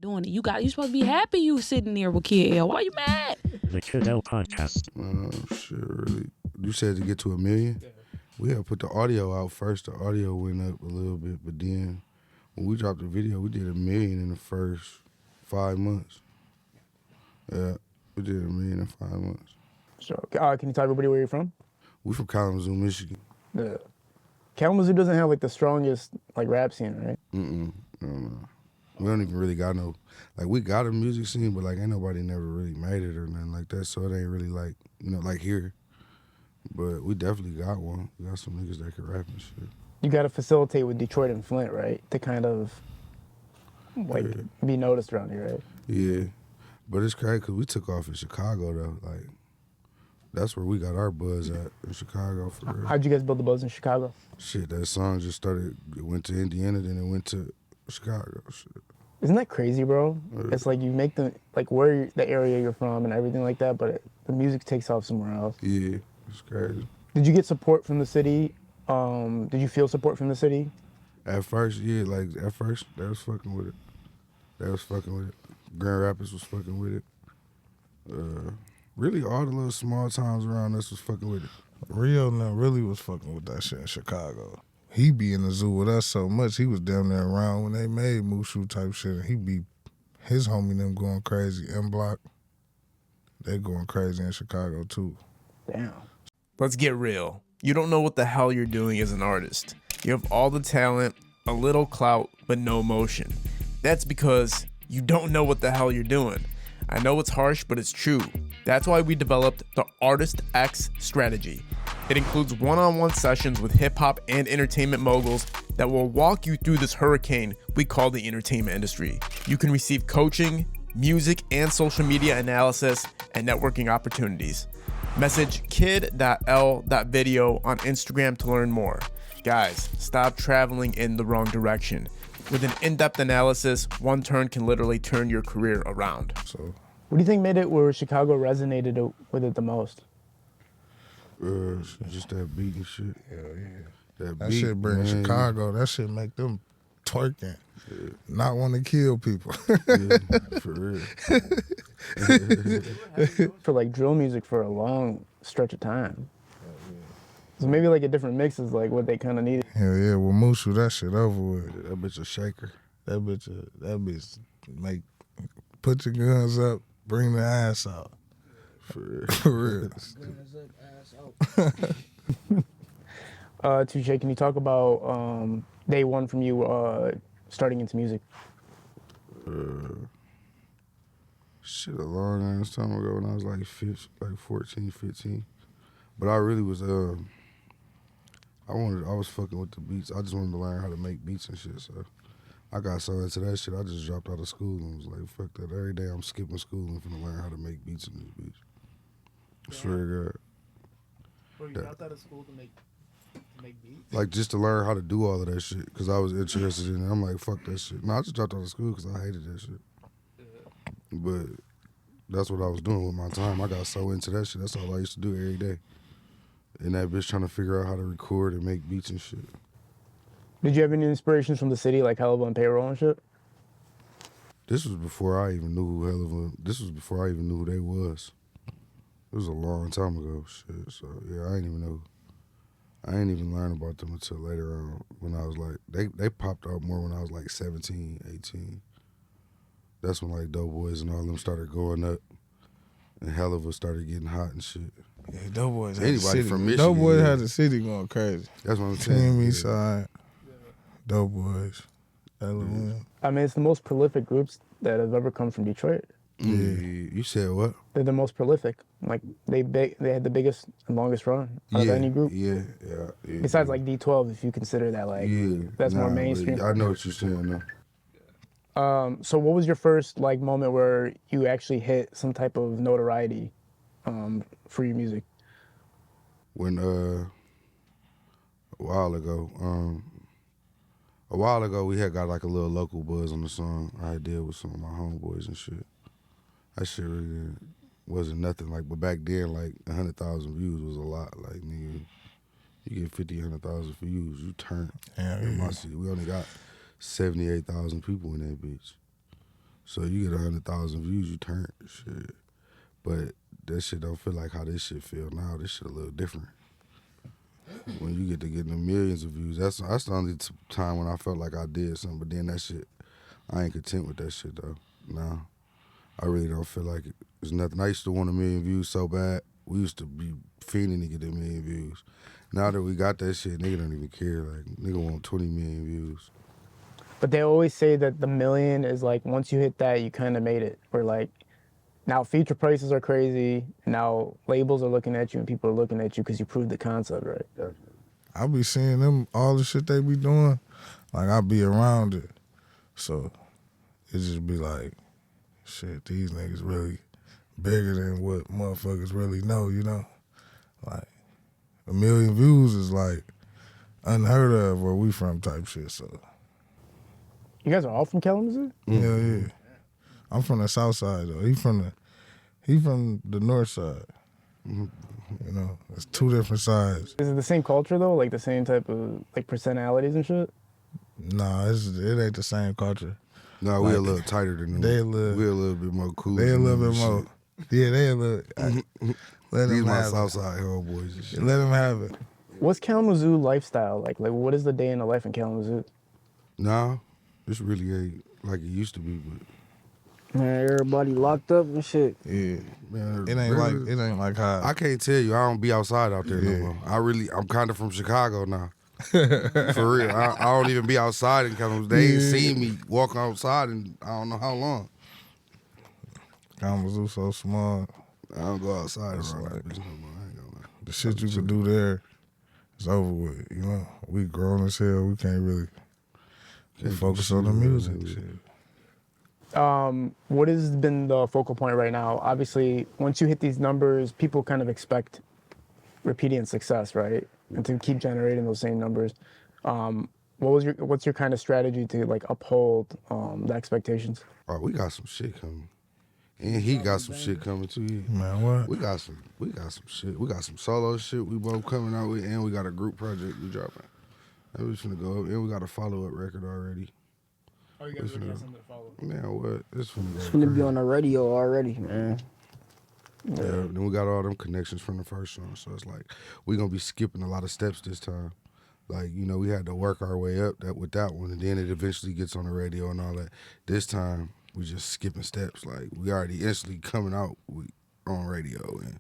doing it. You supposed to be happy you sitting there with Kid L. Why you mad? The Kid L podcast. Shit, really. You said to get to 1 million? Yeah. We had put the audio out first. The audio went up a little bit, but then when we dropped the video, we did 1 million in the first 5 months. Yeah, we did 1 million in 5 months. So, can you tell everybody where you're from? We from Kalamazoo, Michigan. Yeah. Kalamazoo doesn't have like the strongest like rap scene, right? No. We don't even really got no, like we got a music scene, but like ain't nobody never really made it or nothing like that, so it ain't really like, like here. But we definitely got one. We got some niggas that can rap and shit. You got to facilitate with Detroit and Flint, right? To kind of like be noticed around here, right? Yeah. But it's crazy because we took off in Chicago though. Like, that's where we got our buzz at, in Chicago for real. How'd you guys build the buzz in Chicago? Shit, that song just started, it went to Indiana, then it went to Chicago. Shit. Isn't that crazy, bro? It's like you make the, like the area you're from and everything like that, but the music takes off somewhere else. Yeah, it's crazy. Did you get support from the city? Did you feel support from the city? At first, yeah, like at first, they was fucking with it. Grand Rapids was fucking with it. Really all the little small towns around us was fucking with it. Rio now really was fucking with that shit in Chicago. He be in the zoo with us so much, he was down there around when they made Mushu type shit, and he be, his homie them going crazy. M Block, they going crazy in Chicago too. Damn. Let's get real. You don't know what the hell you're doing as an artist. You have all the talent, a little clout, but no motion. That's because you don't know what the hell you're doing. I know it's harsh, but it's true. That's why we developed the Artist X strategy. It includes one-on-one sessions with hip-hop and entertainment moguls that will walk you through this hurricane we call the entertainment industry. You can receive coaching, music and social media analysis, and networking opportunities. Message kid.l.video on Instagram to learn more. Guys, stop traveling in the wrong direction. With an in-depth analysis, one turn can literally turn your career around. So, what do you think made it where Chicago resonated with it the most? Just that beat and shit. hell yeah. That That beat, shit bring man. Chicago, that shit make them twerking. Yeah. Not want to kill people. Yeah, for real. For like drill music for a long stretch of time. So maybe like a different mix is like what they kind of needed. Hell yeah, with Mushu, that shit over with. That bitch a shaker. That bitch make, put your guns up, bring the ass out. For real. For real. Touche, can you talk about day one from you starting into music? Shit, a long ass time ago when I was like 14, 15. But I really was, I was fucking with the beats. I just wanted to learn how to make beats and shit, so I got so into that shit, I just dropped out of school and was like, fuck that. Every day I'm skipping school and finna learn how to make beats in this bitch. I swear to God. Bro, you dropped out of school to make beats? Like, just to learn how to do all of that shit, because I was interested in it. I'm like, fuck that shit. No, I just dropped out of school because I hated that shit. But that's what I was doing with my time. I got so into that shit. That's all I used to do every day. And that bitch trying to figure out how to record and make beats and shit. Did you have any inspirations from the city, like Hell of a Payroll and shit? This was before I even knew who before I even knew who they was. It was a long time ago, shit. So yeah, I ain't even know. I ain't even learn about them until later on when I was like, they popped out more when I was like 17, 18. That's when like Doughboys and all them started going up and Hell of a started getting hot and shit. Yeah, Doughboys had Anybody the city. from Michigan, Doughboys yeah. had the city going crazy. That's what I'm saying. Team Yeah. Eastside, Doughboys, LOM. I mean, it's the most prolific groups that have ever come from Detroit. Yeah. You said what? They're the most prolific. Like they had the biggest and longest run out of any group. Yeah. Besides like D12, if you consider that like that's more mainstream. I know what you're saying now. So what was your first like moment where you actually hit some type of notoriety for your music? When a while ago we had got like a little local buzz on the song I did with some of my homeboys and shit. That shit really wasn't nothing like, but back then like 100,000 views was a lot. Like nigga, you get 50, 100,000 views, you turn. Yeah, In my city, we only got 78,000 people in that bitch. So you get 100,000 views, you turn shit. But that shit don't feel like how this shit feel now. This shit a little different. When you get to getting the millions of views, that's the only time when I felt like I did something. But then that shit, I ain't content with that shit though. No, I really don't feel like it. There's nothing. I used to want 1 million views so bad. We used to be fiending to get 1 million views. Now that we got that shit, nigga don't even care. Like, nigga want 20 million views. But they always say that the million is like, once you hit that, you kind of made it. Or like, now feature prices are crazy. Now labels are looking at you and people are looking at you because you proved the concept, right? I be seeing them, all the shit they be doing, like I be around it. So it just be like, shit, these niggas really bigger than what motherfuckers really know, you know? Like, 1 million views is like unheard of where we from type shit, so. You guys are all from Kalamazoo? Hell yeah. I'm from the south side though. He from the north side. You know, it's 2 different sides. Is it the same culture though? Like the same type of like personalities and shit? Nah, it ain't the same culture. No, we a little tighter than them. We a little bit more cool. They a little bit more. Yeah, they a little. Let These them my have it. Southside homeboys and shit. Let them have it. What's Kalamazoo lifestyle like? Like, what is the day in the life in Kalamazoo? Nah, this really ain't like it used to be, but Man, everybody locked up and shit. Yeah, man, it ain't like how. I can't tell you. I don't be outside out there no more. I'm kind of from Chicago now. For real, I don't even be outside in Kalamazoo. They ain't seen me walk outside in I don't know how long. Kalamazoo so small. I don't go outside It's around like- that bitch no more. I ain't gonna lie. The shit you could do there is over with. You know, we grown as hell. We can't really focus on the music and shit. What has been the focal point right now? Obviously, once you hit these numbers, people kind of expect repeating success, right? And to keep generating those same numbers. What's your kind of strategy to like uphold the expectations? Oh, we got some shit coming. And he got some shit coming too. Yeah. Man, what? We got some shit. We got some solo shit we both coming out with, and we got a group project we dropping. And we finna go up, and we got a follow-up record already. Oh, you guys already got something to follow? Man, what? It's finna go It's gonna be crazy. on the radio already, man. Yeah, then we got all them connections from the first song, so it's like we gonna be skipping a lot of steps this time. Like, you know, we had to work our way up with that one, and then it eventually gets on the radio and all that. This time, we just skipping steps. Like, we already instantly coming out on radio and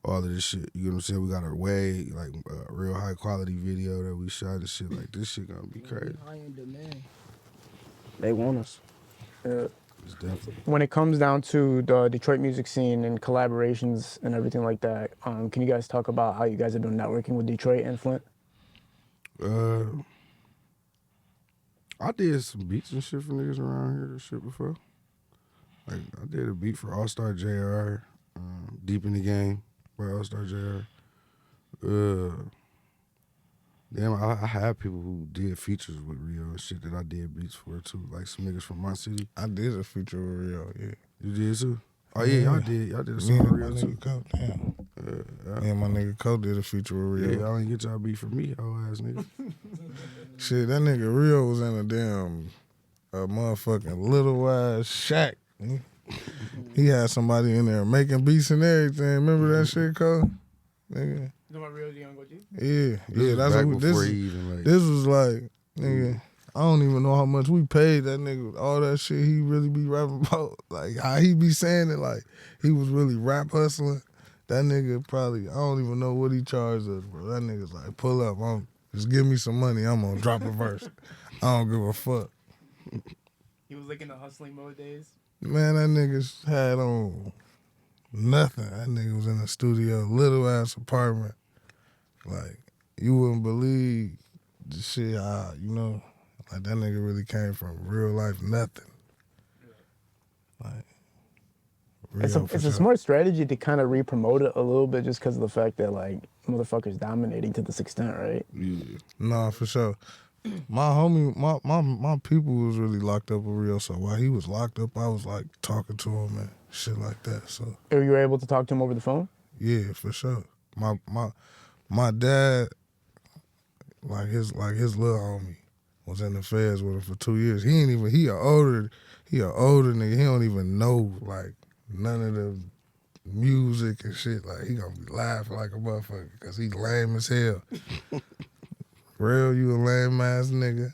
all of this shit. You know what I'm saying? We got our way, like a real high quality video that we shot and shit. Like, this shit gonna be crazy. High in demand. They want us. It's definitely. When it comes down to the Detroit music scene and collaborations and everything like that, can you guys talk about how you guys have been networking with Detroit and Flint? I did some beats and shit for niggas around here and shit before. Like, I did a beat for All Star JR, Deep in the Game by All Star JR. Damn, I have people who did features with Rio and shit that I did beats for too. Like some niggas from my city. I did a feature with Rio, yeah. You did too? Oh yeah, y'all did. Y'all did a Me song and with my Rio too. nigga Cole, damn. Yeah. Me and my nigga Cole did a feature with Rio. Yeah, y'all ain't get y'all beat for me, hoe ass nigga. Shit, that nigga Rio was in a motherfucking little ass shack. He had somebody in there making beats and everything. Remember that shit, Cole? Nigga. Yeah, that's back what before he even like. this was like, nigga. I don't even know how much we paid that nigga. All that shit he really be rapping about, like how he be saying it, like he was really rap hustling. That nigga probably, I don't even know what he charged us, bro. That nigga's like, pull up, just give me some money, I'm gonna drop a verse. I don't give a fuck. He was like in the hustling mode days. Man, that nigga had on nothing. That nigga was in the studio, little ass apartment. Like, you wouldn't believe the shit, you know, like that nigga really came from real life nothing. Like, It's real a for sure. smart strategy to kind of re-promote it a little bit just because of the fact that like motherfuckers dominating to this extent, right? Yeah. Nah, for sure. My homie, my people was really locked up with Rio, so while he was locked up, I was like talking to him and shit like that. So Or you were able to talk to him over the phone? yeah, for sure. My dad, like his little homie, was in the feds with him for 2 years. He a older nigga. He don't even know like none of the music and shit. Like he gonna be laughing like a motherfucker because he lame as hell. Real, you a lame ass nigga.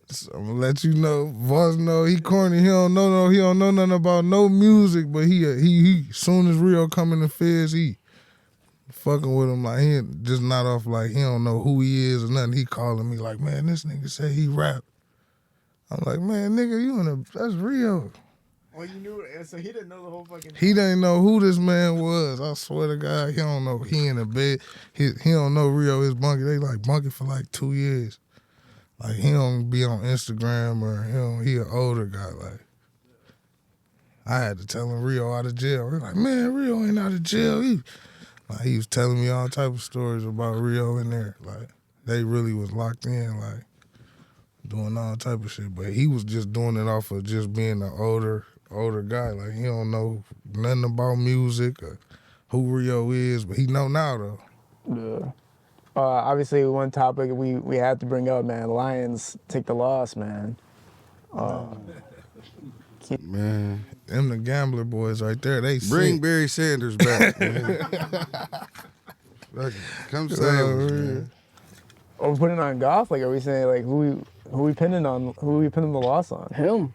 So I'm gonna let you know. Voss know he corny. He don't know nothing about no music. But he soon as Rio come in the feds, he fucking with him like he just not off like he don't know who he is or nothing. He calling me like, man, this nigga say he rap. I'm like, man, nigga, that's Rio. Oh, you knew it. So he didn't know the whole fucking. He didn't know who this man was. I swear to God, he don't know. He in the bed. He don't know Rio is Bunky. They like Bunky for like 2 years. Like he don't be on Instagram or he an older guy. Like I had to tell him Rio out of jail. They're like, man, Rio ain't out of jail. He was telling me all type of stories about Rio in there. Like they really was locked in, like doing all type of shit. But he was just doing it off of just being an older guy. Like he don't know nothing about music or who Rio is, but he know now though. Yeah. Obviously, one topic we had to bring up, man. Lions take the loss, man. Man, Them the gambler boys right there. They bring sick. Barry Sanders back, man. Come save us, man. Are we putting it on Goff? Like, are we saying like who we pinning on? Who we pinning the loss on? Him.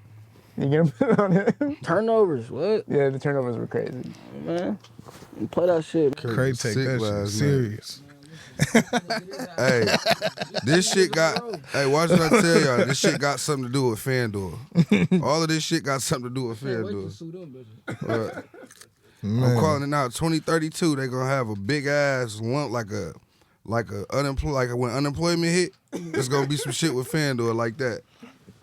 You gonna put it on him? Turnovers. What? Yeah, the turnovers were crazy. Man. Play that shit. Craig take Sick that shit last serious. Hey, this shit got. Hey, watch what I tell y'all. This shit got something to do with FanDuel. All of this shit got something to do with FanDuel. I'm calling it now. 2032, they gonna have a big ass lump like when unemployment hit. There's gonna be some shit with FanDuel like that.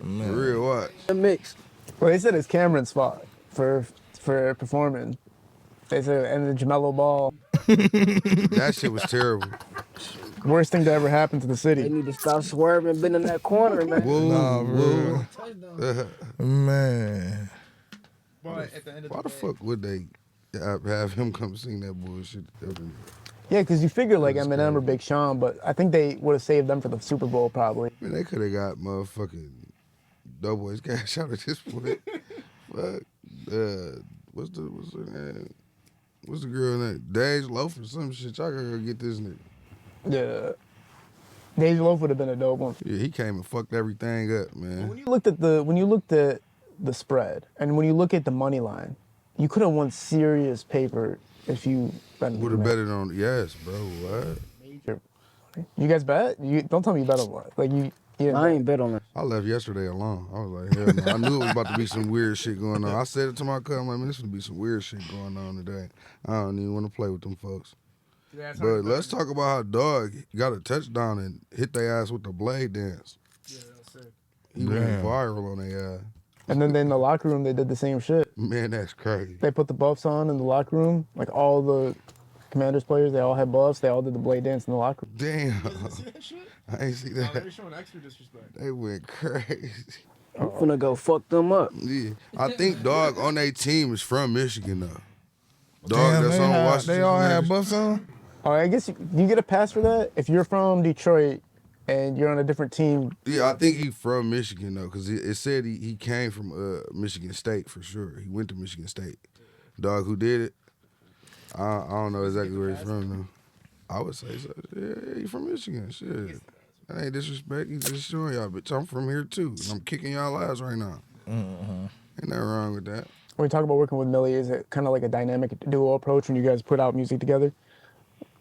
Man. For real, what? The mix. Well, they said it's Cameron's fault for performing. They said and the Jamelo Ball. That shit was terrible. Worst thing to ever happen to the They city. need to stop swerving, been in that corner, man. Whoa, Man. Why the fuck would they have him come sing that bullshit? Yeah, because you figure like That's Eminem or crazy. Big Sean, but I think they would have saved them for the Super Bowl probably. Man, they could have got motherfucking Doughboys cash out at this point. Fuck. What's her name? What's the girl name? Dage Loaf or some shit. Y'all gotta go get this nigga. Yeah. Dave Loaf would have been a dope one. Yeah, he came and fucked everything up, man. When you looked at the spread and when you look at the money line, you could have won serious paper if you Would have betted on yes, bro. What? You guys bet? You don't tell me you bet on what? Like you I ain't bet on that. I left yesterday alone. I was like, hell no. I knew it was about to be some weird shit going on. I said it to my cousin, I'm like, man, this gonna be some weird shit going on today. I don't even want to play with them folks. But let's talk about how Dog got a touchdown and hit their ass with the blade dance. Yeah, that's sick. He went viral on their ass. and then in the locker room they did the same shit. Man, that's crazy. They put the buffs on in the locker room. Like all the Commanders players, they all had buffs. They all did the blade dance in the locker room. Damn. I ain't see that. They're showing extra disrespect. They went crazy. I'm finna go fuck them up. Yeah. I think Dog on their team is from Michigan, though. Dog Damn, that's on Washington. they all had Commanders. buffs on? Oh, I guess you get a pass for that if you're from Detroit and you're on a different team. Yeah, I think he from Michigan, though, because it said he came from Michigan State for sure. He went to Michigan State. Dog who did it, I don't know exactly where he's from, though. I would say so. Yeah, he from Michigan. Shit. That ain't disrespect. He's just showing y'all, bitch, I'm from here, too. And I'm kicking y'all ass right now. Ain't nothing wrong with that. When we talk about working with Millie, is it kind of like a dynamic duo approach when you guys put out music together?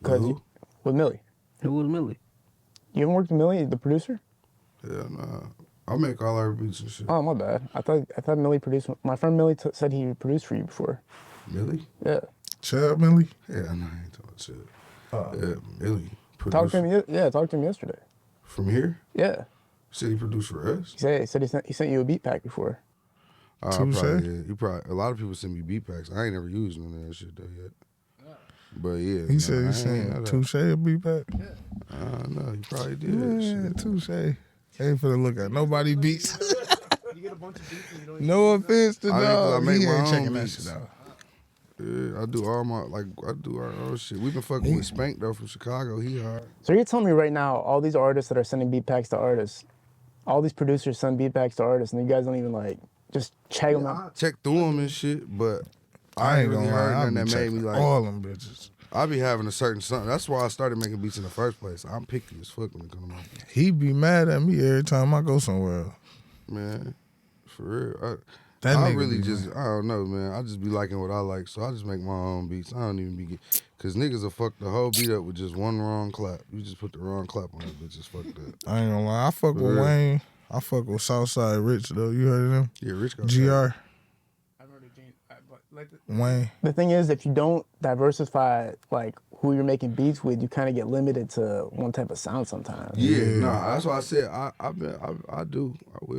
Who? With Millie. Who was Millie? You haven't worked with Millie, the producer? Hell nah. I make all our beats and shit. Oh, my bad. I thought Millie produced. My friend Millie said he produced for you before. Millie? Yeah. Chubb Millie? Yeah, no, I ain't talking about shit. Yeah, Millie. Talk to Producer. him. Yeah, talk to him yesterday. From here? Yeah. Said he produced for us? He said he sent you a beat pack before. Touche? Probably, yeah. A lot of people send me beat packs. I ain't never used none of that shit though yet. But yeah. He said he sent Touche a beat back. No, he probably did. Yeah, Shit. Touche. Ain't finna look at nobody beats. You get a bunch of beats and you don't No offense to I mean, 'cause I dog. make He my ain't own checking that beats. shit out. Yeah, I do our own shit. We've been fucking with Spank though from Chicago. He hard. So you're telling me right now, all these artists that are sending beat packs to artists, all these producers send beat packs to artists, and you guys don't even like just check them out. I check through them and shit, but I ain't really gonna heard lie, I nothing be that made me checking like. all them bitches. I be having a certain something. That's why I started making beats in the first place. I'm picky as fuck when it comes to my beats. He be mad at me every time I go somewhere else. Man, for real. That I nigga really be just, mad. I don't know, man. I just be liking what I like, so I just make my own beats. I don't even be, cause niggas will fuck the whole beat up with just one wrong clap. You just put the wrong clap on that bitch, it's fucked up. I ain't gonna lie, I fuck with real. Wayne. I fuck with Southside Rich though. You heard of him? Yeah, Rich got GR. Wayne. The thing is, if you don't diversify like who you're making beats with, you kind of get limited to one type of sound sometimes. Yeah, nah, that's why I said I will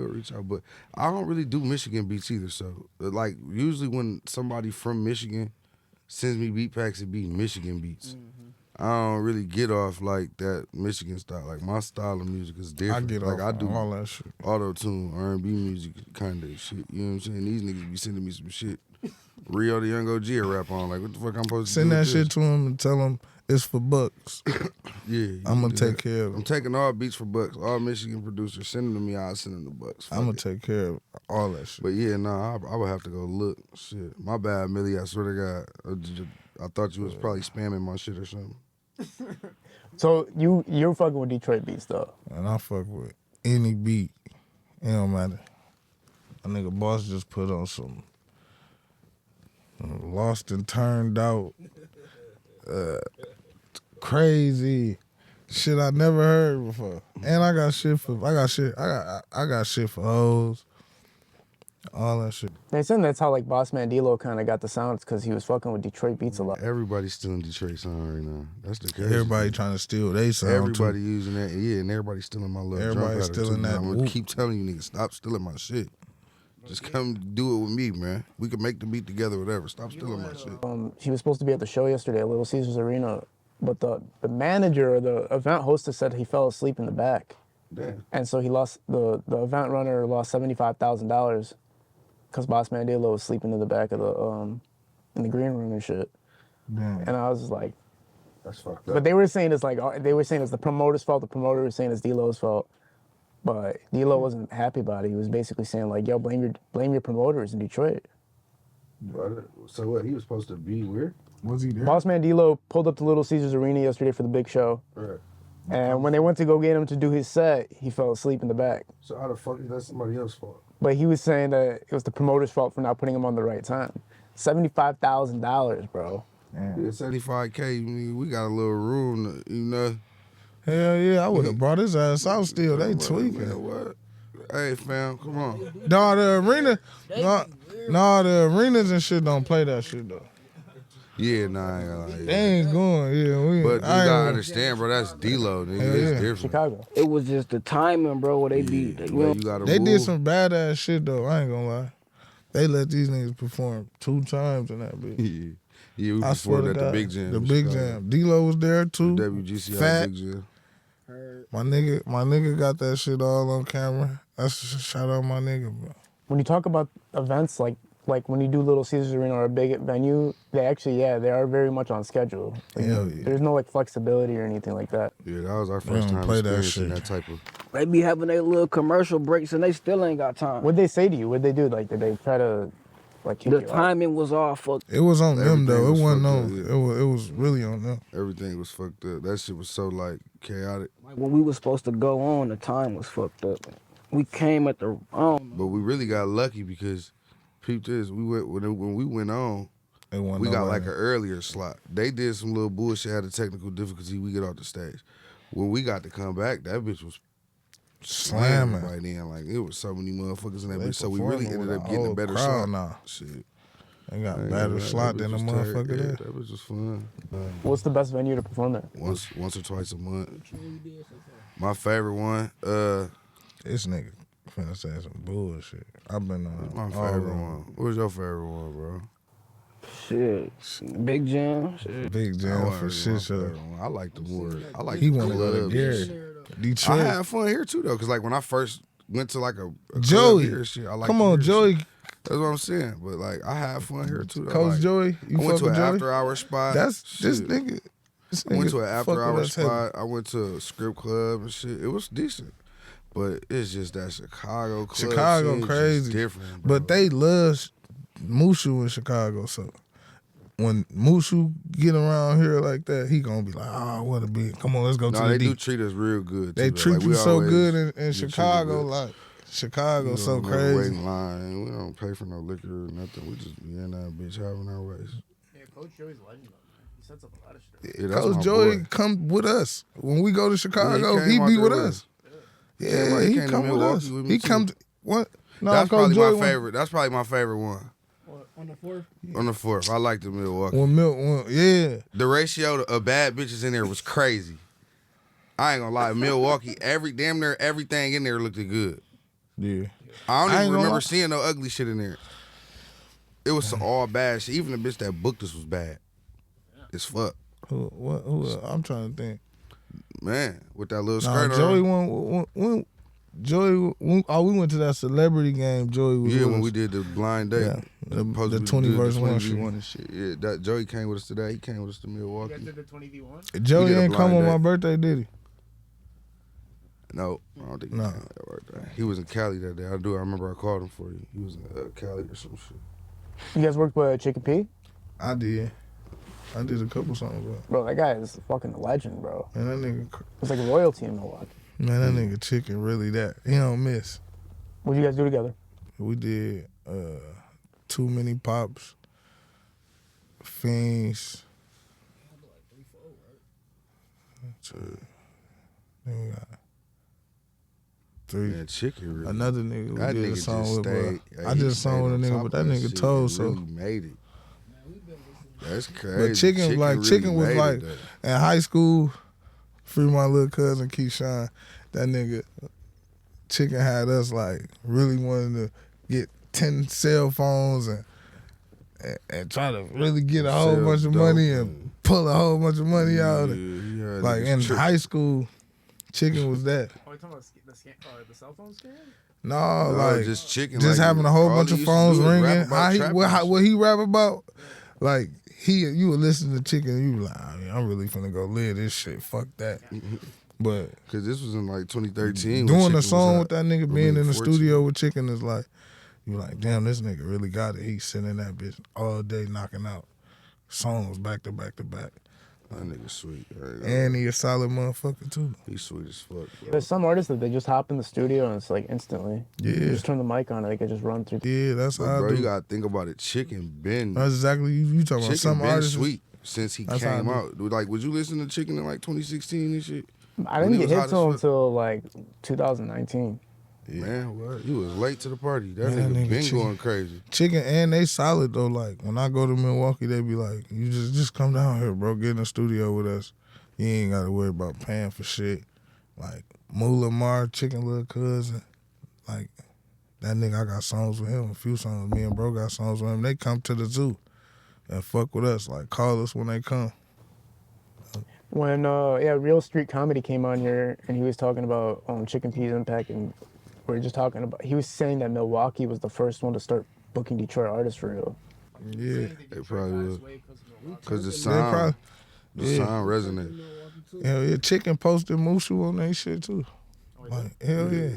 reach out, but I don't really do Michigan beats either. So like usually when somebody from Michigan sends me beat packs, it be Michigan beats. I don't really get off like that Michigan style. Like my style of music is I different. get like off I do all that shit. auto tune, R&B music kind of shit. You know what I'm saying? These niggas be sending me some shit. Rio the Young OG a rap on. Like what the fuck I'm supposed to Send do that with shit this? to him and tell him it's for bucks. Yeah, I'm gonna do that. take care of I'm it. taking all beats for bucks. All Michigan producers send them to me. I'll send them to bucks. I'm gonna Fuck it. take care of all that shit. But yeah, nah, I would have to go look. Shit, my bad, Millie. I swear to God, I thought you was probably spamming my shit or something. So you're fucking with Detroit beats though. And I fuck with any beat. It don't matter. A nigga boss just put on some Lost and Turned Out, crazy shit I never heard before. And I got shit for hoes. All that shit. They said that's how like Boss Man D-Lo kind of got the sounds because he was fucking with Detroit beats a lot. Everybody's stealing Detroit sound right now. That's the crazy. Everybody thing. trying to steal they sound Everybody too. using that, yeah, and everybody's stealing my little Everybody drum pattern stealing too. that I'm gonna whoop. keep telling you niggas, stop stealing my shit. Just come do it with me, man. We can make the beat together, whatever. Stop stealing my shit. He was supposed to be at the show yesterday at Little Caesars Arena, but the manager or the event hostess said he fell asleep in the back. Damn. And so he lost, the event runner lost $75,000 because Boss Man D-Lo was sleeping in the back of the, in the green room and shit. Damn. And I was just like, That's fucked up. but they were saying it's like, they were saying it's the promoter's fault. The promoter was saying it's D-Lo's fault. But D-Lo wasn't happy about it. He was basically saying like, yo, blame your promoters in Detroit. So what? He was supposed to be where? Was he there? Boss Man D-Lo pulled up to Little Caesars Arena yesterday for the big show. Right. And when they went to go get him to do his set, he fell asleep in the back. So how the fuck is that somebody else's fault? But he was saying that it was the promoter's fault for not putting him on the right time. $75,000, bro. Yeah, 75K. We got a little room, you know. Hell yeah, I would have brought his ass out still. They Man, tweaking. what? Hey, fam, come on. Nah, the arena. Nah, the arenas and shit don't play that shit though. Yeah, nah, I ain't gonna lie. They ain't going. Yeah, we. But you I ain't- gotta understand, bro. That's D-Lo, nigga. Hell It's yeah. different. Chicago. It was just the timing, bro, where they beat. Yeah, You know, you gotta They move. did some badass shit though. I ain't gonna lie. They let these niggas perform 2 times in that bitch. Yeah, we I swear performed to at God. the Big Jam. The in Big Chicago. Jam. D-Lo was there too. WGCI Fat. Big Jam. My nigga got that shit all on camera. That's a shout out my nigga, bro. When you talk about events like when you do Little Caesars Arena or a big venue, they actually, they are very much on schedule. Like, Hell yeah. There's no like flexibility or anything like that. Yeah, that was our We first don't time play that experiencing shit. that type of. they be having their little commercial breaks and they still ain't got time. What'd they say to you? What'd they do? Like, did they try to like kick The you out? timing was all fucked. It was on them Everything though. It was wasn't fucked on. up, yeah. It was really on them. Everything was fucked up. That shit was so like chaotic. Like when we was supposed to go on, the time was fucked up. We came at the But we really got lucky because, peep this, we went when we went on, It wasn't we got nobody. like an earlier slot. They did some little bullshit, had a technical difficulty. We get off the stage. When we got to come back, that bitch was slamming slamming. by then. Like it was so many motherfuckers in that They bitch. So we really performing ended with up a getting a whole better crowd slot. now. Shit. They got I ain't better gonna lie, slot that than a bitch was tight. motherfucker Yeah, there. that bitch was fun. What's the best venue to perform at? Once or twice a month. My favorite one, This nigga finna say some bullshit. I've been on my all favorite them. one. What was your favorite one, bro? shit. Big Jam. Shit. Big I Jam wasn't for really shit my show. favorite one. I like the more. I like He the wanna go to clubs. Gary. I Detroit. had fun here too though, cause like when I first went to like a club Joey, here, shit, I like come on, Joey. That's what I'm saying. But like, I have fun here too. Though. Coach Like, Joey, you I went fuck to with an Joey? after-hour spot. That's this Shit. nigga. I went to an fuck with after-hour us heavy. spot. I went to a strip club and shit. It was decent. But it's just that Chicago club Chicago scene crazy. just different, bro. But they love Mushu in Chicago, so when Mushu get around here like that, he gonna be like, oh, what a big. Come on, let's go to No, the they do deep. treat us real good. They too, though. treat Like, you we so always good in get treated Chicago, good. like Chicago You so don't never wait crazy. in line. We don't pay for no liquor or nothing. We just be in that bitch having our ways. Yeah, Coach Joey's a legend, though, man. He sets up a lot of shit. Yeah, that's Coach my Joey boy. come with us when we go to Chicago. came he out be there with with us. He Yeah, came he to come with Milwaukee us. with me, He too. come to what? No, That's Coach probably Joey my went- favorite. That's probably my favorite one. On the fourth? On the fourth. I like the Milwaukee. Yeah. The ratio of bad bitches in there was crazy. I ain't gonna lie. Milwaukee, damn near everything in there looked good. Yeah. I don't I even ain't gonna remember lie. seeing no ugly shit in there. It was some all bad shit. Even the bitch that booked us was bad. As fuck. Who I'm trying to think. Man, with that little Nah, skirt Joey on. we went to that celebrity game. Joey was Yeah, with when us. we did the blind date. Yeah, Supposed the to be 20 good, versus 1 20v1 shit. and shit. Yeah, that Joey came with us today. He came with us to You Milwaukee. guys did the 20v1? Joey We did a didn't come blind on my date. birthday, did he? No, I don't think he No. came that birthday. He was in Cali that day. I remember I called him for you. He was in Cali or some shit. You guys worked with Chicken P? I did. I did a couple songs, bro. Bro, that guy is fucking a legend, bro. Man, that nigga, It's like royalty in Milwaukee. chicken really that. He don't miss. What'd you guys do together? We did Too Many Pops, Fiends. Then we got 3. Man, chicken really. Another nigga we That did a nigga song just with, stayed. I did a song with a nigga, but that nigga told so. Really made it. That's crazy. But Chicken was made like it, though. in high school. Free my little cousin Keyshawn. That nigga Chicken had us like really wanting to get 10 cell phones and try to really get a whole Sell bunch of dope, money man. and pull a whole bunch of money out. Yeah, he had Like niggas in tripping. high school, Chicken was that. Oh, you talking about the cell phone scam? No, No, like just chicken. just like, having a whole all bunch he of used to phones do was rap ringing. about What he rap about? Like you would listen to Chicken and you were like, oh, yeah, I'm really finna go live this shit. Fuck that. But Because this was in like 2013. when doing Chicken a was song out. with that nigga I being mean, in the 14. studio with Chicken is like, you like, damn, this nigga really got it. He's sitting in that bitch all day knocking out songs back to back to back. That nigga sweet. Right? And he a solid motherfucker too. He's sweet as fuck. Bro. There's some artists that they just hop in the studio and it's like instantly. You Yeah. just turn the mic on and they can just run through. Yeah, that's But how bro, I do. you gotta think about it. Chicken been That's exactly you talking about. Chicken Some been artists sweet since he That's how I came do. out. Like, would you listen to Chicken in like 2016 and shit? I When didn't he get was hot hit as to him fuck. until like 2019. Man, what? You was late to the party. That Man, that nigga nigga been Chicken. going crazy. Chicken and they solid though. Like when I go to Milwaukee, they be like, "You just come down here, bro. Get in the studio with us. You ain't got to worry about paying for shit." Like Moolah Mar, Chicken little cousin, like that nigga. I got songs with him. A few songs. Me and bro got songs with him. They come to the zoo and fuck with us. Like call us when they come. When Real Street Comedy came on here and he was talking about Chicken P's impact and we were just talking about, he was saying that Milwaukee was the first one to start booking Detroit artists for real. Yeah, They probably would. Because the they sound, probably. the sound resonate. Hell yeah, Chicken posted Mushu on that shit too. Like hell yeah,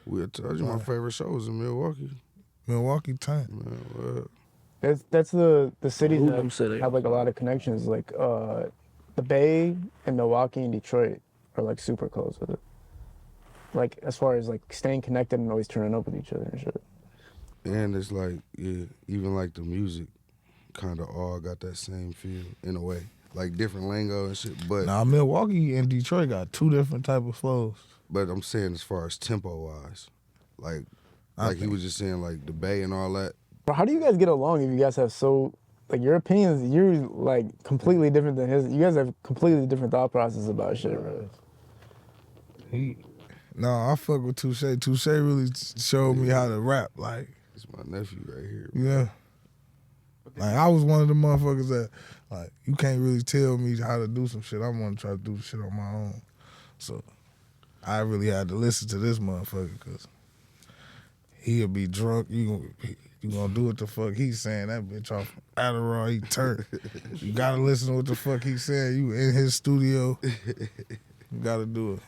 We had told you my favorite show was in Milwaukee. Milwaukee time. Man, what? That's the cities Hoodlum that City. have like a lot of connections. Like the Bay and Milwaukee and Detroit are like super close with it. Like as far as like staying connected and always turning up with each other and shit. And it's like, yeah, even like the music kind of all got that same feel in a way. Like different lingo and shit. But Now Milwaukee and Detroit got two different type of flows. but I'm saying as far as tempo wise, like he was just saying like the Bay and all that. But how do you guys get along if you guys have so like your opinions? You're like completely different than his. You guys have completely different thought processes about shit, bro. No, I fuck with Touche. Touche really showed me how to rap. Like, It's my nephew right here. yeah. Like I was one of the motherfuckers that, like, you can't really tell me how to do some shit. I want to try to do the shit on my own. So I really had to listen to this motherfucker because he'll be drunk. You gonna do what the fuck he's saying. That bitch off Adderall, he turned. You gotta listen to what the fuck he's saying. You in his studio. You gotta do it.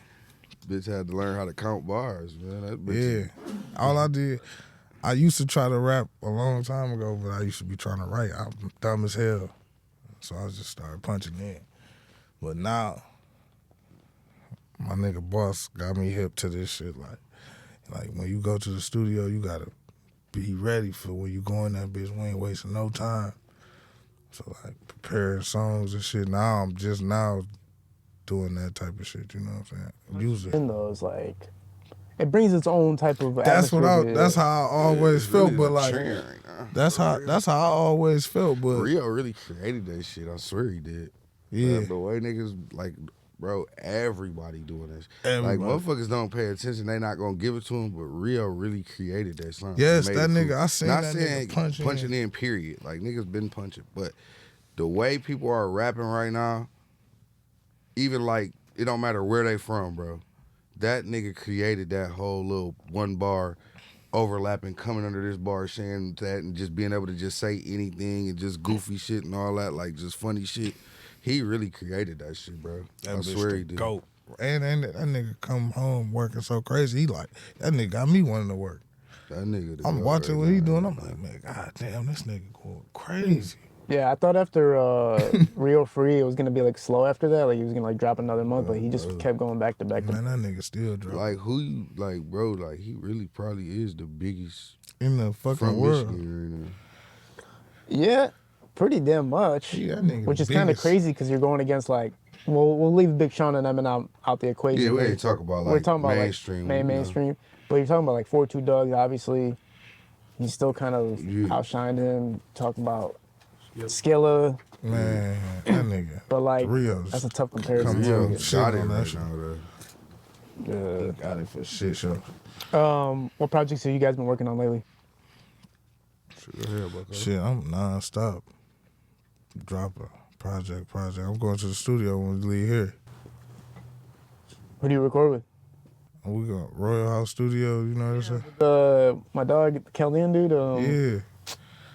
Bitch had to learn how to count bars, man. That bitch. Yeah. All I did, I used to try to rap a long time ago, but I used to be trying to write. I'm dumb as hell. So I just started punching in. But now, my nigga boss got me hip to this shit. Like when you go to the studio, you gotta be ready for when you go in that bitch. We ain't wasting no time. So like preparing songs and shit. Now I'm just now doing that type of shit. You know what I'm saying? Usually. In those, like, it brings its own type of. That's what that's how I always felt. Really but the like, trend right now. that's how I always felt. But Rio really created that shit. I swear he did. yeah, The way niggas like, bro, everybody doing this. Everybody. Like motherfuckers don't pay attention. They not gonna give it to him. But Rio really created that song. yes, Made that it nigga. cool. I seen Not that saying nigga punching in. Period. Like niggas been punching, but the way people are rapping right now, even like it don't matter where they from, bro. That nigga created that whole little one bar overlapping, coming under this bar, saying that, and just being able to just say anything and just goofy shit and all that, like just funny shit. He really created that shit, bro. That I bitch swear the he did. GOAT. And that nigga come home working so crazy. He like, that nigga got me wanting to work. That nigga. the I'm GOAT watching right what he now. doing. I'm like, man, god damn, this nigga going crazy. Yeah, I thought after Rio Free, it was gonna be like slow after that. Like he was gonna like drop another month, but he just kept going back to back. Man, that nigga still dropping. Like who you like, bro? Like he really probably is the biggest In the fucking from world. Michigan right now. Yeah, pretty damn much. Yeah, that nigga Which is the kind of biggest. crazy because you're going against like, we'll leave Big Sean and Eminem out the equation. Yeah, we ain't talking about We're like talking about mainstream. like you know. mainstream, but you're talking about like 4-2 Doug. Obviously, he still kind of Yeah. outshined him. Talking about Skilla, Man, that nigga. but like Rios. that's a tough comparison. Come Rio on, shit got it on that right shit. now, though. Got it for shit show. What projects have you guys been working on lately? Shit, go ahead, Bucko. Shit, I'm non-stop. Drop a project. I'm going to the studio when we leave here. Who do you record with? And we got Royal House Studio, you know what I'm saying? My dog, Keldian dude. Yeah.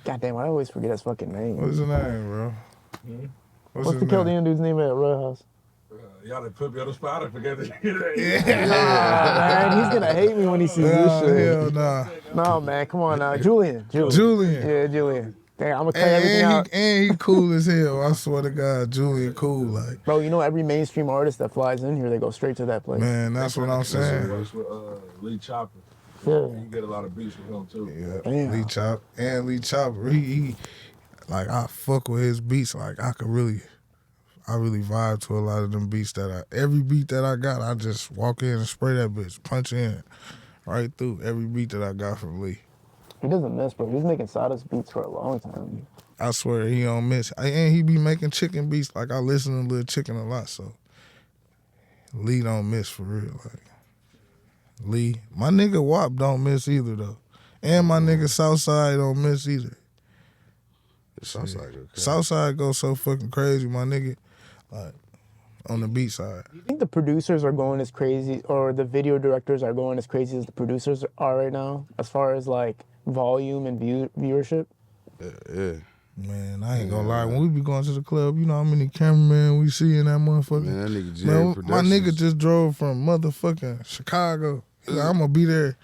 Goddamn, I always forget his fucking name. What's his name, bro? What's his the name? Keldian dude's name at Royal House? Y'all done put me on the spot. I forget that. Man, he's gonna hate me when he sees this shit. Hell nah. No, man, come on now. Julian. Julian. Yeah, Julian. Damn, I'm gonna cut everything out. And he cool as hell. I swear to God, Julian cool. Like, Bro, you know every mainstream artist that flies in here, they go straight to that place. man, that's what I'm saying. Works with Lee Chopper. Yeah. You get a lot of beats with him too. Yeah, Damn. Lee Chop and Lee Chopper. He like I fuck with his beats. Like I really vibe to a lot of them beats every beat that I got, I just walk in and spray that bitch, punch in right through every beat that I got from Lee. He doesn't miss, bro. He was making sawdust beats for a long time. I swear he don't miss. And he be making chicken beats. Like I listen to Lil Chicken a lot, so Lee don't miss for real. Like Lee, my nigga WAP don't miss either though, and my nigga Southside don't miss either. Southside, okay. Southside goes so fucking crazy, my nigga. Like on the beat side. Do you think the producers are going as crazy, or the video directors are going as crazy as the producers are right now, as far as like volume and viewership? Yeah. Man, I ain't gonna lie. When we be going to the club, you know how many cameramen we see in that motherfucker? Man, that nigga Jerry Man, my nigga Productions. just drove from motherfucking Chicago. He's like, I'm gonna be there.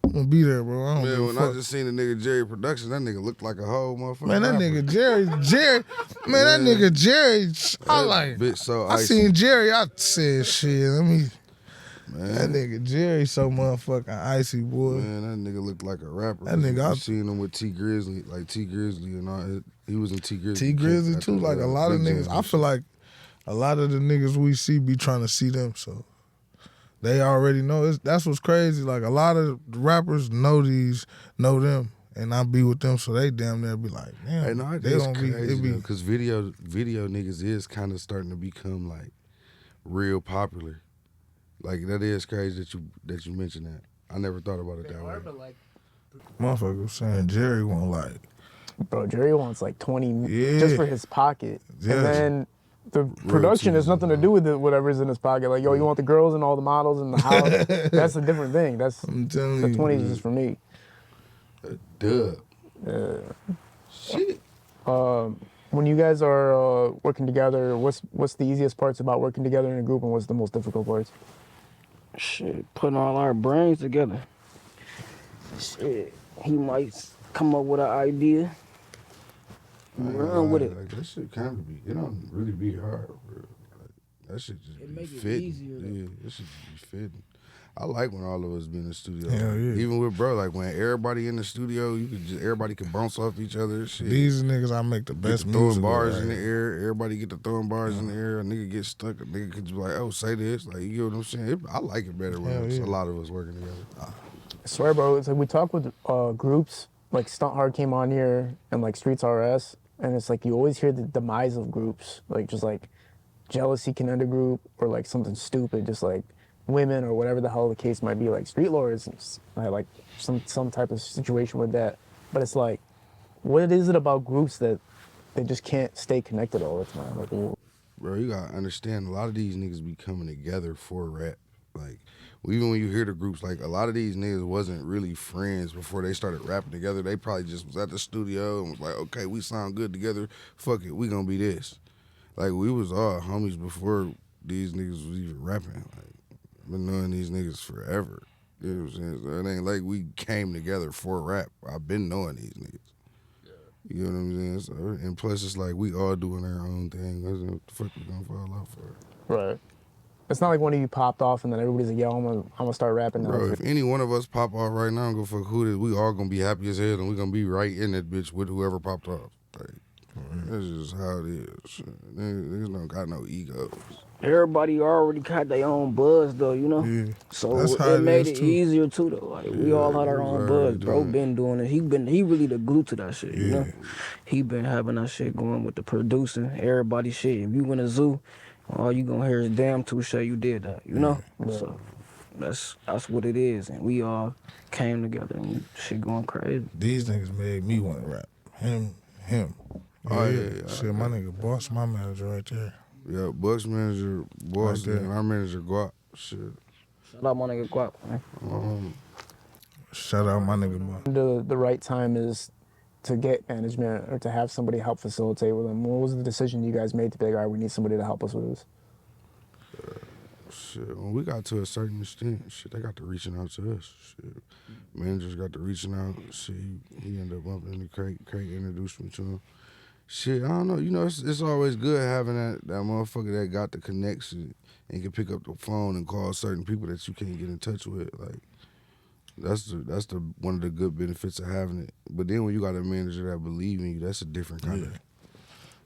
I'm gonna be there, bro. I don't give Man, a when fuck. I just seen the nigga Jerry Productions, that nigga looked like a whole motherfucker. Man, that rapper. nigga Jerry, man, that nigga Jerry, I That like. bitch so I icy. seen Jerry, I said, shit, let me. Man. That nigga Jerry so motherfucking icy, boy. Man, that nigga looked like a rapper. That nigga, I I- seen him with T Grizzly, like T Grizzly and all. He was in T Grizzly. T Grizzly too, like a lot of niggas. I feel like a lot of the niggas we see be trying to see them, so they already know. That's what's crazy. Like a lot of rappers know them, and I be with them, so they damn near be like, damn, Hey, no, they it's don't be. crazy It be because video niggas is kind of starting to become like real popular. Like that is crazy that you mentioned that. I never thought about it that way. motherfucker saying Jerry won't like. Bro, Jerry wants like 20 Yeah. just for his pocket. Yeah. And then the production has nothing to do with it, whatever's in his pocket. Like, yo, you want the girls and all the models in the house? That's a different thing. That's I'm telling the you, 20s is just for me. Dub. Shit. When you guys are working together, what's the easiest parts about working together in a group, and what's the most difficult parts? Shit, putting all our brains together. Shit, he might come up with an idea. Run with it. Like, that shit kind of be, it don't really be hard, bro. Like, that shit just It be make it fitting. easier, though. Yeah, that shit just be fitting. I like when all of us be in the studio. Hell yeah. Even with bro, like when everybody in the studio, everybody can bounce off each other. Shit. These niggas, I make the Get best to throwing music. bars with, in the right? air. Everybody get to throwing bars in the air. A nigga get stuck. A nigga could just be like, oh, say this. Like, you get what I'm saying? I like it better when Hell it's yeah. a lot of us working together. I swear, bro, it's like we talk with groups, like Stunt Hard came on here and like Streets RS, and it's like you always hear the demise of groups, like just like jealousy can end a group, or like something stupid, just like women or whatever the hell the case might be, like Street Lords, like some type of situation with that. But it's like, what is it about groups that they just can't stay connected all the time? Like, Bro, you gotta understand, a lot of these niggas be coming together for rap. Like, even when you hear the groups, like, a lot of these niggas wasn't really friends before they started rapping together. They probably just was at the studio and was like, okay, we sound good together. Fuck it, we gonna be this. Like, we was all homies before these niggas was even rapping. Like, been knowing these niggas forever. You know what I'm saying? So it ain't like we came together for rap. I've been knowing these niggas. You know what I'm saying? So, and plus, it's like we all doing our own thing. That's what the fuck we gonna fall out for. right. It's not like one of you popped off and then everybody's like, yo, I'm gonna start rapping now. Bro, if any one of us pop off right now and go fuck who it is, we all gonna be happy as hell and we gonna be right in that bitch with whoever popped off. Like, that's just how it is. Shit. Niggas don't got no egos. Everybody already got their own buzz though, you know? Yeah. So That's how it it made is, it too. easier too though. Like we all had our we was own already buzz. Bro doing it. been doing it. He really the glue to that shit, you know? Yeah. He been having that shit going with the producing, everybody shit. If you in a zoo, all you gonna hear is damn Touche, you did that, you know? So that's what it is. And we all came together and shit going crazy. These niggas made me want to rap. Him. Oh, Yeah. yeah. Shit, my nigga Boss, my manager right there. Yeah, Bucks manager, boss, Right there. and our manager Guap. Shit. Shout out my nigga Guap, man. Shout out my nigga Mo. The right time is to get management or to have somebody help facilitate with them. What was the decision you guys made to be like, all right, we need somebody to help us with this? Shit, when we got to a certain extent, shit, they got to reaching out to us. Shit, managers got to reaching out. Shit, he ended up bumping into Craig. Craig introduced me to him. Shit, I don't know. You know, it's always good having that motherfucker that got the connection and can pick up the phone and call certain people that you can't get in touch with. Like, that's the one of the good benefits of having it. But then when you got a manager that believe in you, that's a different kind of.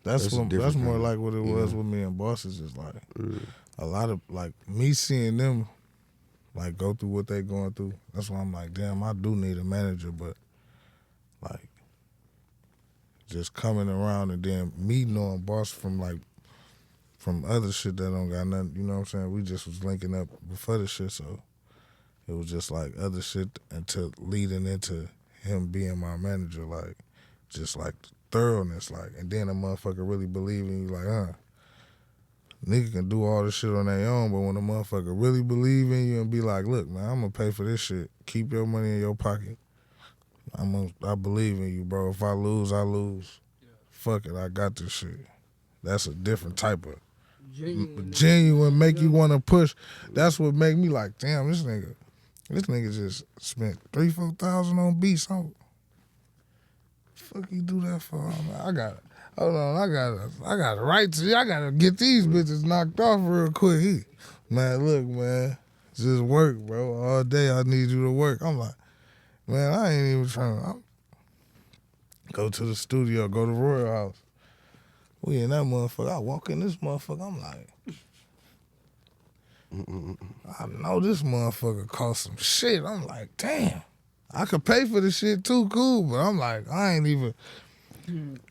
That's That's a what, different that's more kind of- like what it yeah. was with me and Bosses. Is like a lot of like me seeing them like go through what they going through. That's why I'm like, damn, I do need a manager, but like just coming around and then me knowing Boss from other shit that don't got nothing. You know what I'm saying? We just was linking up before the shit, so it was just like other shit until leading into him being my manager, like just like thoroughness, like, and then a motherfucker really believe in you, like, nigga can do all this shit on their own, but when a motherfucker really believe in you and be like, look, man, I'm gonna pay for this shit. Keep your money in your pocket. I believe in you, bro. If I lose, I lose. Fuck it, I got this shit. That's a different type of genuine make you want to push. That's what make me like, damn, this nigga just spent $3,000-4,000 on beats. Fuck you do that for? I gotta write to you. I gotta get these bitches knocked off real quick. Man, look, man, just work, bro. All day I need you to work. I'm like, man, I ain't even trying to go to the studio, go to Royal House. We in that motherfucker. I walk in this motherfucker, I'm like, I know this motherfucker cost some shit. I'm like, damn. I could pay for the shit too, cool, but I'm like, I ain't even.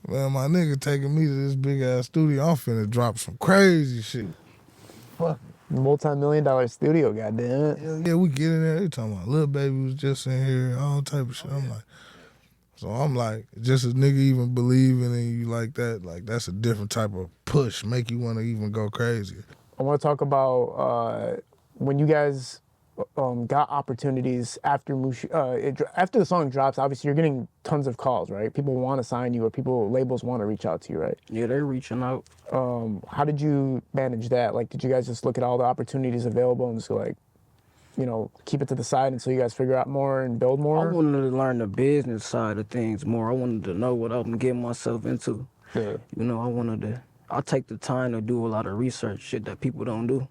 Man, my nigga taking me to this big ass studio. I'm finna drop some crazy shit. Fuck. Multi-million-dollar studio, goddamn it. Yeah, we get in there. They talking about Lil Baby was just in here, all type of shit. I'm like, just a nigga even believing in you like that, like that's a different type of push, make you want to even go crazy. I want to talk about when you guys got opportunities after Mushu, after the song drops? Obviously, you're getting tons of calls, right? People want to sign you, or labels want to reach out to you, right? Yeah, they're reaching out. How did you manage that? Like, did you guys just look at all the opportunities available and just like, keep it to the side until you guys figure out more and build I more? wanted to learn the business side of things more. I wanted to know what I'm getting myself into. Yeah. I take the time to do a lot of research, shit that people don't do.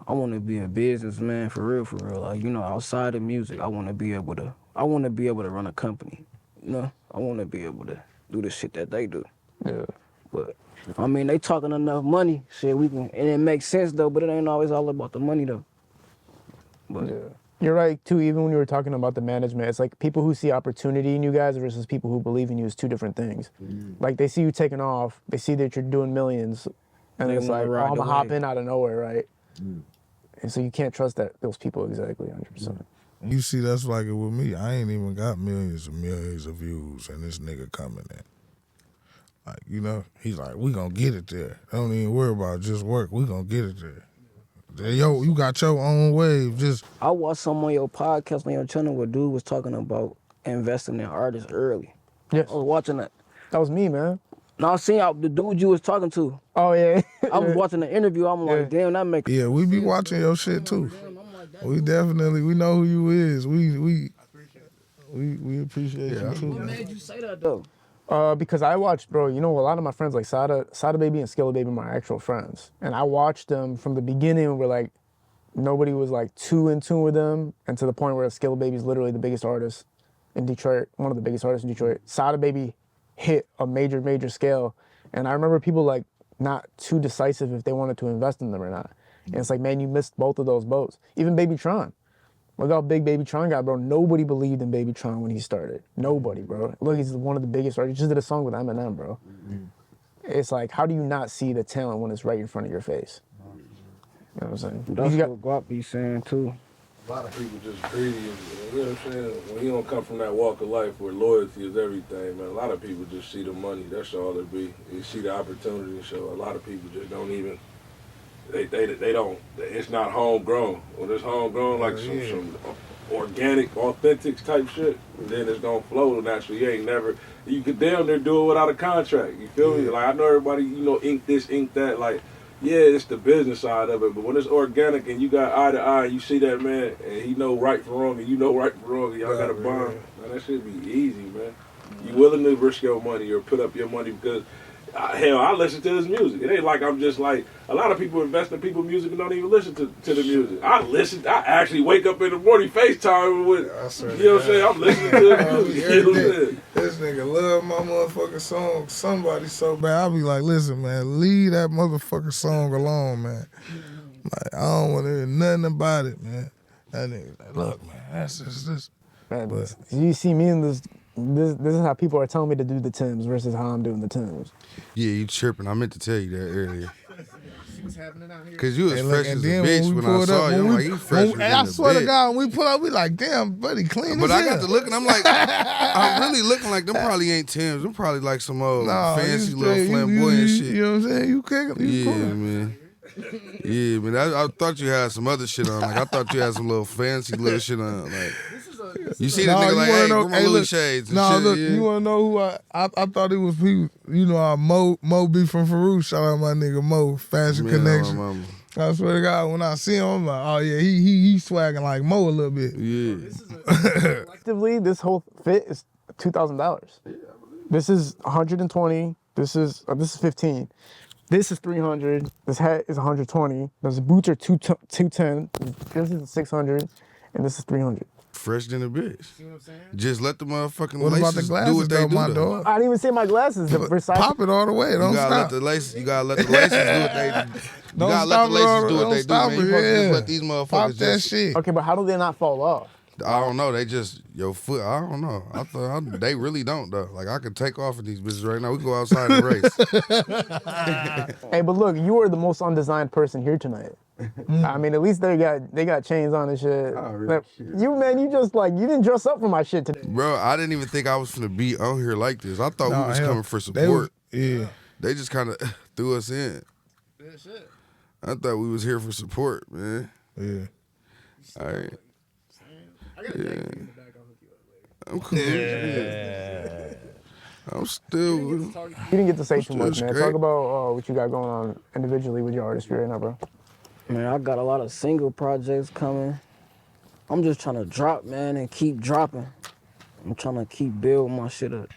I want to be a businessman for real. Like, outside of music, I want to be able to run a company. I want to be able to do the shit that they do. Yeah. But I mean, they talking enough money, shit. And it makes sense though, but it ain't always all about the money though. But Yeah. You're right too. Even when you were talking about the management, it's like people who see opportunity in you guys versus people who believe in you is two different things. Like they see you taking off, they see that you're doing millions, and They it's wanna like, ride I'm the gonna hop wave. in out of nowhere, right? And so you can't trust those people exactly 100%. You see, that's like it with me. I ain't even got millions and millions of views, and this nigga coming in. Like, he's like, we gonna get it there. Don't even worry about it, just work. We gonna get it there. Yo, you got your own wave. Just I watched some on your podcast on your channel where dude was talking about investing in artists early. Yes, I was watching that. that was me, man. Now I seen the dude you was talking to. Oh yeah. I was watching the interview. I'm like, damn, that make yeah, we be watching your shit too. We know who you is. We appreciate you too. What made you say that though? Because I watched, bro, a lot of my friends like Sada Baby and Skilla Baby are my actual friends. And I watched them from the beginning where like nobody was like too in tune with them, and to the point where Skilla Baby is literally the biggest artist in Detroit, one of the biggest artists in Detroit. Sada Baby hit a major scale. And I remember people like not too decisive if they wanted to invest in them or not. And it's like, man, you missed both of those boats. Even Baby Tron. Look how big Baby Tron got, bro. Nobody believed in Baby Tron when he started. Nobody, bro. Look, he's one of the biggest artists. He just did a song with Eminem, bro. It's like, how do you not see the talent when it's right in front of your face? You know what I'm saying? That's You got- what Guap be saying too. A lot of people just greedy. You know what I'm saying? When you don't come from that walk of life where loyalty is everything, man, a lot of people just see the money. That's all it be. You see the opportunity. So a lot of people just don't even. They don't. It's not homegrown. When it's homegrown, like some organic, authentic type shit, then it's gonna flow naturally. You could damn near do it without a contract. You feel me? Like I know everybody, ink this, ink that. Like, yeah, it's the business side of it, but when it's organic and you got eye to eye, and you see that man, and he know right from wrong, and you know right from wrong, and y'all got a bond. Man, that should be easy, man. You willing to risk your money or put up your money because. Hell, I listen to his music. It ain't like I'm just like, a lot of people invest in people's music and don't even listen to the music. I actually wake up in the morning FaceTime with, you know what I'm saying? I'm listening to his music. You know what I'm saying? This nigga love my motherfucking song. Somebody so bad. I'll be like, listen, man, leave that motherfucking song alone, man. Like, I don't want to hear nothing about it, man. That nigga like, look, man, that's just this. Man, But- you see me in this is how people are telling me to do the Timbs versus how I'm doing the Timbs. Yeah, you tripping. I meant to tell you that earlier. Cause you was Hey, fresh look, as and a then bitch when I pulled saw up, you. I'm when like, we- you fresh when- as I a swear to bitch. God, when we pull up, we like, damn, buddy, clean But as I got hell. to look and I'm like, I'm really looking like them probably ain't Timbs. Them probably like some old Nah, fancy you little straight, flamboyant shit. You know what I'm saying? You kicking, you Yeah, cool. man. Yeah, man. I thought you had some other shit on. Like I thought you had some little fancy little shit on. Like you see this Nah, nigga you like, wanna hey, know- where my hey, Louis look, shades and Nah, shit. look, yeah. you wanna know who I thought it was people, Mo B from Farouk. Shout out my nigga Mo, Fashion Man, Connection. my mama. I swear to God, when I see him, I'm like, oh yeah, he swagging like Mo a little bit. Yeah. Collectively, this whole fit is $2,000. This is 120. This is 15. This is 300. This hat is 120. Those boots are 210. This is 600, and this is 300. Fresh than a bitch. Just let the motherfucking What about laces the do what glasses they though, do. my though. dog? I didn't even say my glasses. The Versace. Pop it all the way. You Don't gotta let stop. the laces. You gotta let the laces do what they. You Don't gotta let stop the it all laces the- do what don't they do, stop man. it, You supposed to just yeah. let these motherfuckers Pop that just. shit. Okay, but how do they not fall off? I don't know. They just your foot. I don't know. I thought they really don't though. Like I could take off of these bitches right now. We can go outside and race. Hey, but look, you are the most undesigned person here tonight. I mean, at least they got chains on and shit. Oh, really? Like, you just like, you didn't dress up for my shit today. Bro, I didn't even think I was gonna be on here like this. I thought Nah, we was hell, coming for they was- support. Yeah. They just kind of threw us in. I thought we was here for support, man. Yeah. All right. Yeah. I'm cool. Yeah. I'm still. You didn't get to say too much, man. straight. Talk about what you got going on individually with your artistry right now, bro. Man, I got a lot of single projects coming. I'm just trying to drop, man, and keep dropping. I'm trying to keep building my shit up.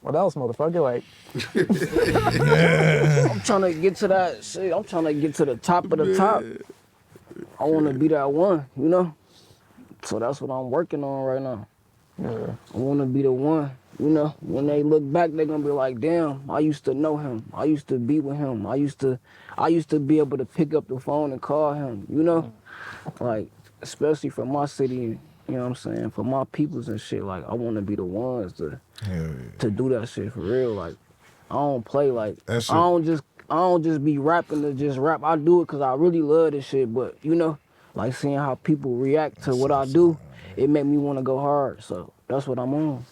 What else, motherfucker? Like, I'm trying to get to that shit. I'm trying to get to the top of the top. I want to be that one, you know? So that's what I'm working on right now. yeah. I want to be the one, you know? When they look back, they're going to be like, damn, I used to know him. I used to be with him. I used to be able to pick up the phone and call him, you know? Like, especially for my city, you know what I'm saying? For my peoples and shit, like, I want to be the ones to do that shit for real. Like, I don't play like, I don't just be rapping to just rap. I do it because I really love this shit, but, you know, like seeing how people react to what I do, it make me want to go hard. So that's what I'm on.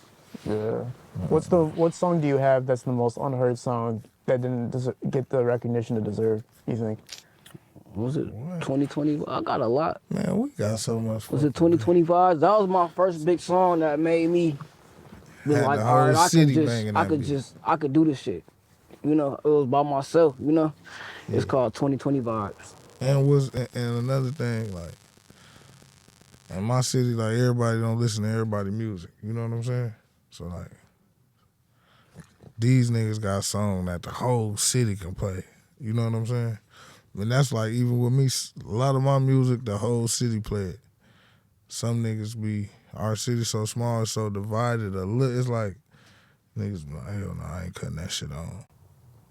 Yeah. What song do you have that's the most unheard song that didn't get the recognition it deserved, you think? What was it 2020? I got a lot. Man, we got so much. Was it 2025? That was my first big song that made me be Had like, the all whole right, city banging I that could beat. I could do this shit. You know, it was by myself, you know? It's called 2020 Vibes. And another thing, like, in my city, like, everybody don't listen to everybody music. You know what I'm saying? So, like, these niggas got a song that the whole city can play. You know what I'm saying? And that's like, even with me, a lot of my music, the whole city play it. Some niggas be, our city so small, it's so divided. It's like, niggas be like, hell no, I ain't cutting that shit on.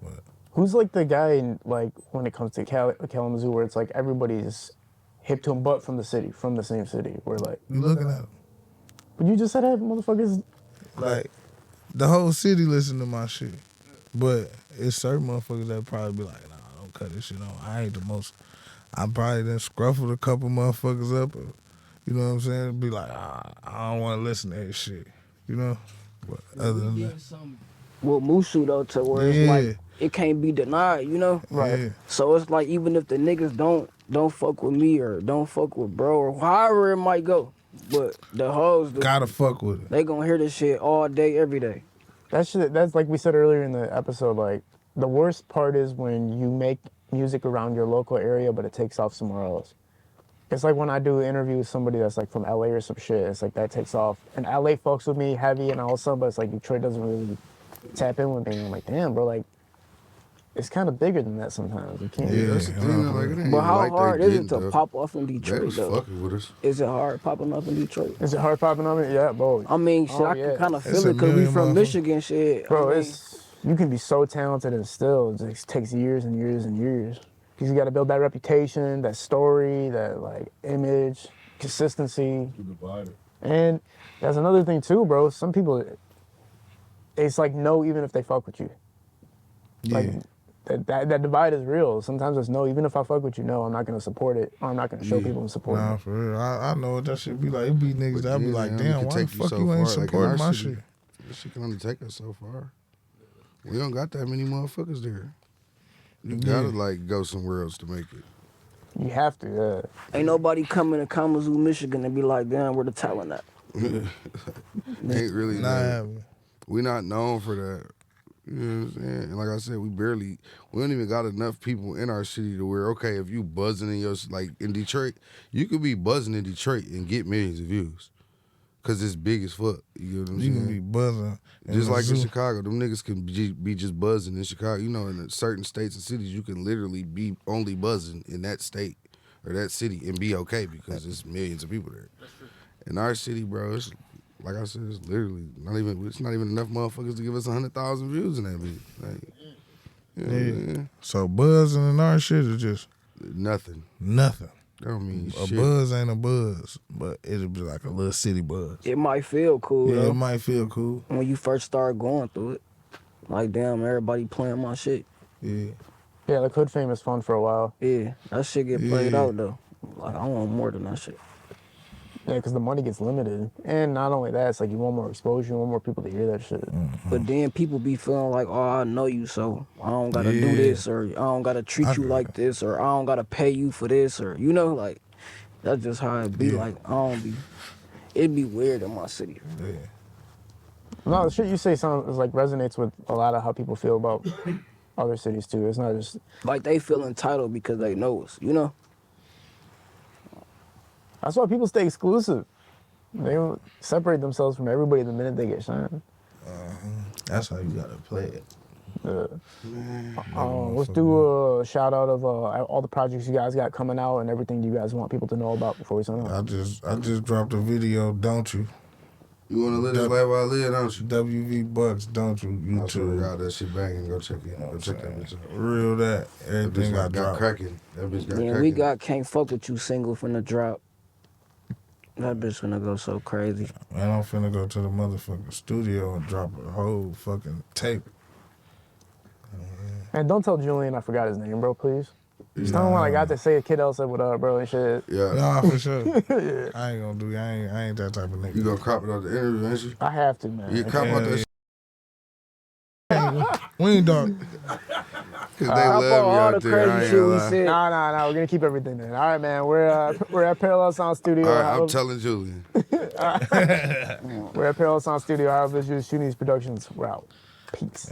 But Who's like the guy in, like, when it comes to Kalamazoo, where it's like everybody's hip to him, but from the same city, where like, you looking at them. but you just said that motherfuckers. Like, the whole city listen to my shit. But it's certain motherfuckers that probably be like, nah, don't cut this shit on. I ain't the most. I probably done scruffled a couple motherfuckers up. Or, you know what I'm saying? Be like, I don't want to listen to that shit. You know? But other than that. With Mushu though, to where it's like, it can't be denied, you know? Right. Yeah. So it's like, even if the niggas don't fuck with me or don't fuck with bro or however it might go, but the hoes, Gotta fuck with it. they gonna hear this shit all day, every day. That's like we said earlier in the episode, like, the worst part is when you make music around your local area, but it takes off somewhere else. It's like when I do an interview with somebody that's like from LA or some shit, it's like that takes off. And LA fucks with me heavy and all of a sudden, but it's like Detroit doesn't really tap in with me. And I'm like, damn, bro, like, it's kind of bigger than that sometimes. You can't. Yeah, that's the thing. Like, it ain't But how like they hard is it didn't, to though. pop off in They Detroit was though? fucking with us. Is it hard popping up in Detroit? Is it hard popping on it? Yeah, bro. I mean, shit, Oh, I yeah. can kind of It's feel a it because we million from motherfuckers. Michigan, shit. Bro, I mean, you can be so talented and still it just takes years and years and years. Because you got to build that reputation, that story, that like image, consistency. And that's another thing too, bro. Some people, it's like no, even if they fuck with you. Like that divide is real. Sometimes it's no, even if I fuck with you, no, I'm not gonna support it. Or I'm not gonna show people I'm supporting Nah, it. for real. I know what that shit be like. It be niggas that be like, man, it damn, can why the take you fuck so you ain't far. Like, in supporting our my city, shit? This shit can only take us so far. We don't got that many motherfuckers there. You gotta like go somewhere else to make it. You have to, ain't nobody coming to Kalamazoo, Michigan and be like, damn, where the talent at? Ain't really Nah, that. happening. We not known for that. You know what I'm saying? And like I said, we don't even got enough people in our city to where, okay, if you buzzing in like in Detroit, you could be buzzing in Detroit and get millions of views. Cause it's big as fuck. You know what I'm You saying? can be buzzing. Just like in zoo. Chicago, them niggas can be just buzzing in Chicago. You know, in certain states and cities, you can literally be only buzzing in that state or that city and be okay because there's millions of people there. In our city, bro, it's like I said, it's literally not even enough motherfuckers to give us 100,000 views in that bitch. Like, you know what I'm saying? So buzzing and our shit is just Nothing. That don't mean A shit. buzz ain't a buzz, but it'll be like a little city buzz. It might feel cool, Yeah, though, it might feel cool. when you first start going through it. Like, damn, everybody playing my shit. Yeah. Yeah, like Hood Fame is fun for a while. Yeah, that shit get played Yeah. out, though. Like, I want more than that shit. Yeah, because the money gets limited. And not only that, it's like you want more exposure, you want more people to hear that shit. But then people be feeling like, oh, I know you, so I don't gotta do Yeah. this, or I don't gotta treat I you get like this, or I don't gotta pay you for this, or you know, like that's just how it be. Yeah. Like I don't be. It'd be weird in my city. Yeah. No, the shit you say sounds like resonates with a lot of how people feel about other cities too. It's not just Like they feel entitled because they know us, you know. that's why people stay exclusive. They don't separate themselves from everybody the minute they get signed. That's how you gotta play it. Let's do a shout out of all the projects you guys got coming out and everything you guys want people to know about before we sign off. I just dropped a video, don't you? You want to live this life while I live, don't you? WV Bucks, don't you? I swear to YouTube. God, that shit banging. Go check it. Go check that bitch out. Real that. That Everything bitch I got dropped. cracking. That bitch got cracking. Then we got Can't Fuck With You single finna drop. That bitch finna go so crazy. Man, I'm finna go to the motherfucking studio and drop a whole fucking tape. And don't tell Julian I forgot his name, bro, please. Just tell him when I got to say a kid else said what up, bro, and shit. Yeah. Nah, for sure. I ain't gonna do. I ain't that type of nigga. You gonna crop it out the interview, ain't you? I have to, man. You crop out that shit. We ain't dog. Cause they How love far me all out the there. I crazy ain't shit gonna we lie. said? Nah, we're gonna keep everything in. All right, man. We're at Parallel Sound Studio. All right, I'm telling Julian. We're at Parallel Sound Studio. Our Visual Shooting Productions. We're out. Peace.